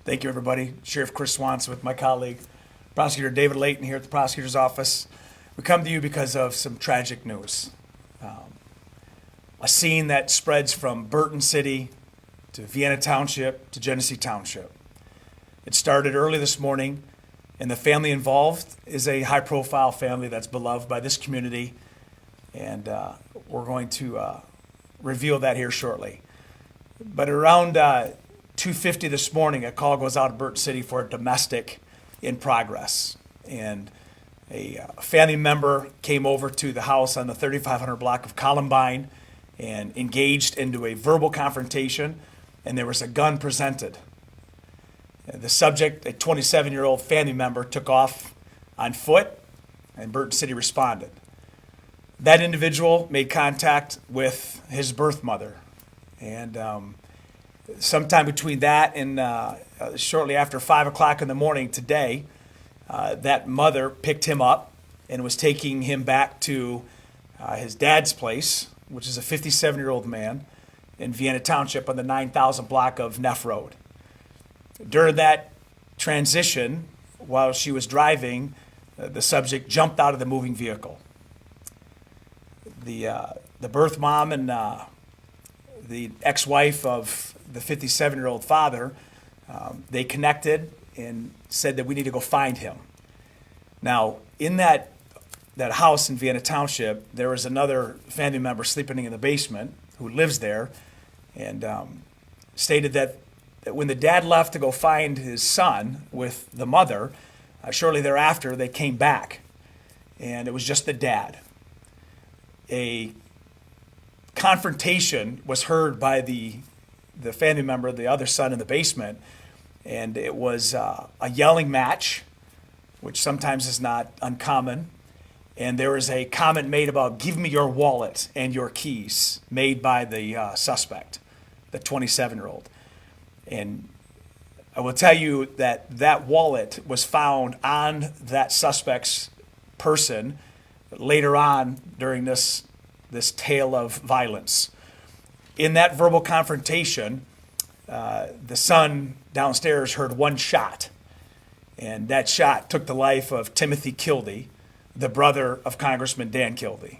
Thank you, everybody. Sheriff Chris Swanson with my colleague, Prosecutor David Leyton here at the prosecutor's office. We come to you because of some tragic news. A scene that spreads from Burton City to Vienna Township to Genesee Township. It started early this morning, and the family involved is a high-profile family that's beloved by this community, and we're going to reveal that here shortly. But around 2:50 this morning, a call goes out of Burton City for a domestic in progress, and a family member came over to the house on the 3500 block of Columbine and engaged into a verbal confrontation, and there was a gun presented. The subject, a 27-year-old family member, took off on foot, and Burton City responded. That individual made contact with his birth mother, and sometime between that and shortly after 5 o'clock in the morning today, that mother picked him up and was taking him back to his dad's place, which is a 57-year-old man in Vienna Township on the 9000 block of Neff Road. During that transition, while she was driving, the subject jumped out of the moving vehicle. The birth mom and the ex-wife of the 57-year-old father, they connected and said that we need to go find him. Now, in that house in Vienna Township, there was another family member sleeping in the basement who lives there, and stated that when the dad left to go find his son with the mother, shortly thereafter they came back, and it was just the dad. A confrontation was heard by the family member, the other son in the basement, and it was a yelling match, which sometimes is not uncommon. And there was a comment made about, "Give me your wallet and your keys," made by the suspect, the 27-year-old. And I will tell you that that wallet was found on that suspect's person later on during this tale of violence. In that verbal confrontation, the son downstairs heard one shot, and that shot took the life of Timothy Kildee, the brother of Congressman Dan Kildee.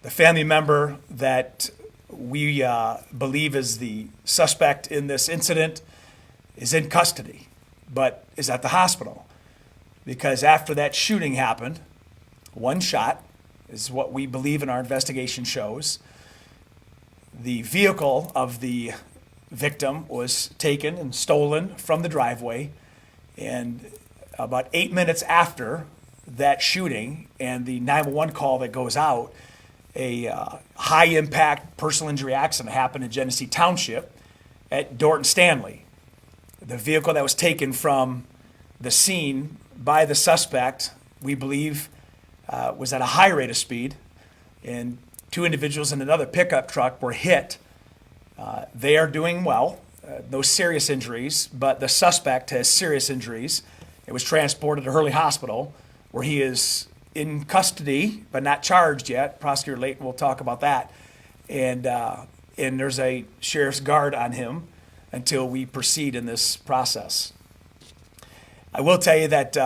The family member that we believe is the suspect in this incident is in custody, but is at the hospital, because after that shooting happened, one shot is what we believe in our investigation shows. The vehicle of the victim was taken and stolen from the driveway, and about 8 minutes after that shooting and the 911 call that goes out, a high-impact personal injury accident happened in Genesee Township at Dorton Stanley. The vehicle that was taken from the scene by the suspect, we believe, was at a high rate of speed, and two individuals in another pickup truck were hit. They are doing well, no serious injuries, but the suspect has serious injuries. It was transported to Hurley Hospital, where he is in custody, but not charged yet. Prosecutor Leyton will talk about that. And there's a sheriff's guard on him until we proceed in this process. I will tell you that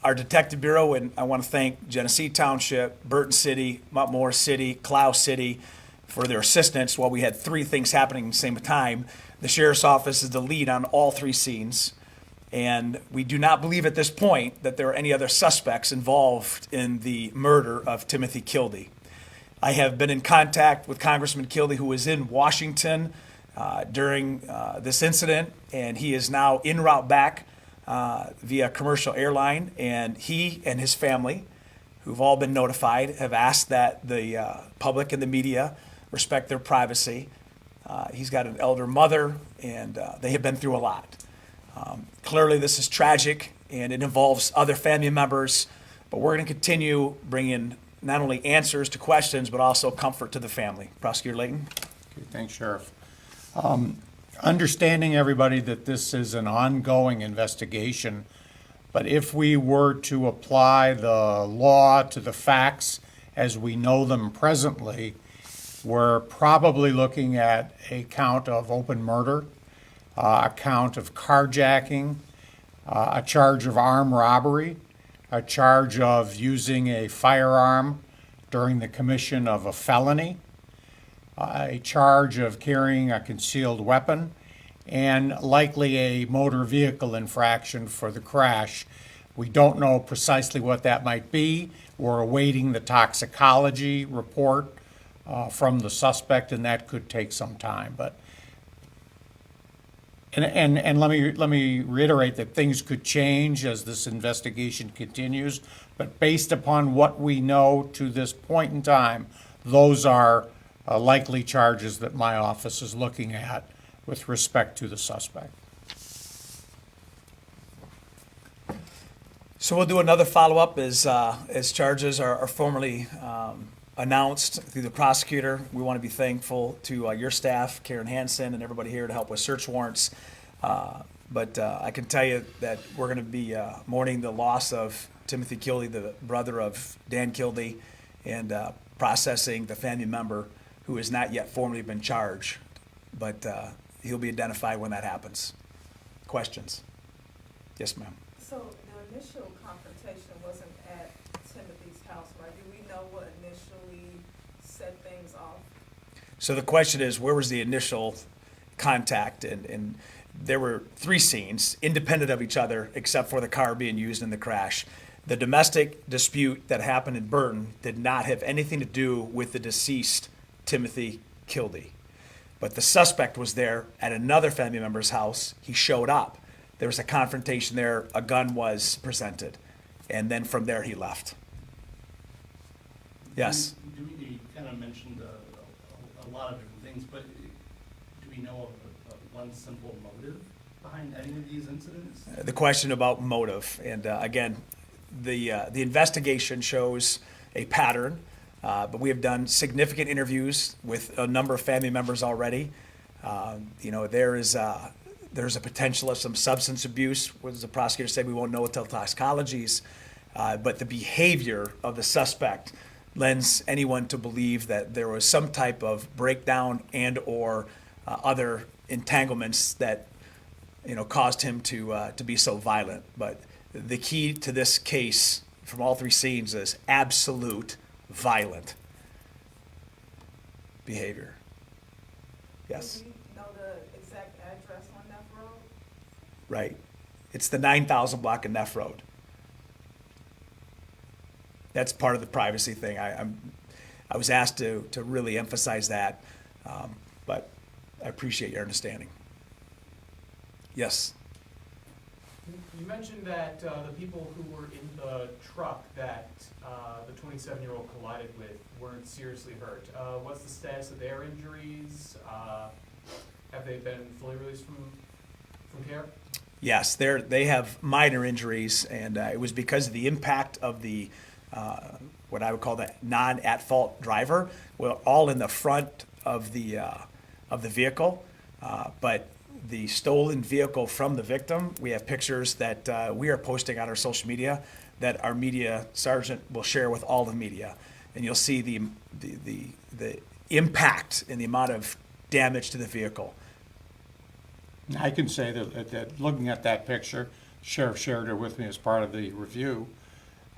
our Detective Bureau, and I want to thank Genesee Township, Burton City, Montmore City, Clough City for their assistance while we had three things happening at the same time. The Sheriff's Office is the lead on all three scenes, and we do not believe at this point that there are any other suspects involved in the murder of Timothy Kildee. I have been in contact with Congressman Kildee, who was in Washington during this incident, and he is now en route back via commercial airline, and he and his family, who've all been notified, have asked that the public and the media respect their privacy. He's got an elder mother, and they have been through a lot. Clearly, this is tragic, and it involves other family members, but we're going to continue bringing not only answers to questions, but also comfort to the family. Prosecutor Leyton. Okay, thanks, Sheriff. Understanding, everybody, that this is an ongoing investigation, but if we were to apply the law to the facts as we know them presently, we're probably looking at a count of open murder a count of carjacking, a charge of armed robbery, a charge of using a firearm during the commission of a felony, a charge of carrying a concealed weapon, and likely a motor vehicle infraction for the crash. We don't know precisely what that might be. We're awaiting the toxicology report from the suspect, and that could take some time. But and let me reiterate that things could change as this investigation continues. But based upon what we know to this point in time, those are likely charges that my office is looking at with respect to the suspect. So we'll do another follow-up as charges are formally announced through the prosecutor. We want to be thankful to your staff, Karen Hansen, and everybody here to help with search warrants. But I can tell you that we're going to be mourning the loss of Timothy Kildee, the brother of Dan Kildee, and processing the family member who has not yet formally been charged. But he'll be identified when that happens. Questions? Yes, ma'am. So the initial confrontation wasn't at Timothy's house, right? Do we know what initially set things off? So the question is, where was the initial contact? And there were 3 scenes, independent of each other, except for the car being used in the crash. The domestic dispute that happened in Burton did not have anything to do with the deceased Timothy Kildee. But the suspect was there at another family member's house. He showed up. There was a confrontation there. A gun was presented. And then from there, he left. Yes? You kind of mentioned a lot of different things, but do we know of one simple motive behind any of these incidents? The question about motive. And again, the investigation shows a pattern. But we have done significant interviews with a number of family members already. There's a potential of some substance abuse. As the prosecutor said, we won't know until toxicologies. But the behavior of the suspect lends anyone to believe that there was some type of breakdown and or other entanglements that caused him to be so violent. But the key to this case from all 3 scenes is absolute violent behavior. Yes. Do we know the exact address on Neff Road? Right. It's the 9,000 block of Neff Road. That's part of the privacy thing. I was asked to really emphasize that, but I appreciate your understanding. Yes. You mentioned that the people who were in the truck that the 27-year-old collided with weren't seriously hurt. What's the status of their injuries? Have they been fully released from care? Yes, they have minor injuries, and it was because of the impact of the what I would call the non-at-fault driver. We're all in the front of the vehicle, but the stolen vehicle from the victim, we have pictures that we are posting on our social media that our media sergeant will share with all the media, and you'll see the impact and the amount of damage to the vehicle. I can say that looking at that picture, Sheriff shared it with me as part of the review.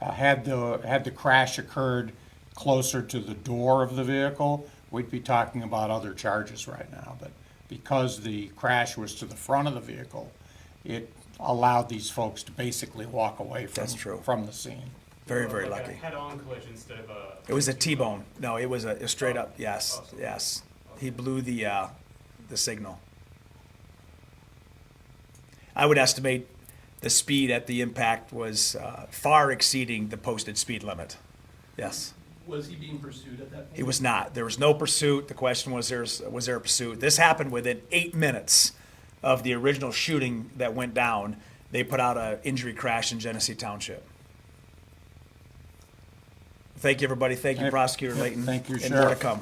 Had the crash occurred closer to the door of the vehicle, we'd be talking about other charges right now. But because the crash was to the front of the vehicle, it allowed these folks to basically walk away from the scene. Very, very Like lucky. a head-on collision instead of a... It was a T-bone. No, it was a straight up. Yes, Awesome. yes. He blew the signal. I would estimate the speed at the impact was far exceeding the posted speed limit. Yes. Was he being pursued at that point? He was not. There was no pursuit. The question was there a pursuit? This happened within 8 minutes of the original shooting that went down. They put out an injury crash in Genesee Township. Thank you, everybody. Thank you, Prosecutor Leyton. Thank you, And more to Sheriff. come.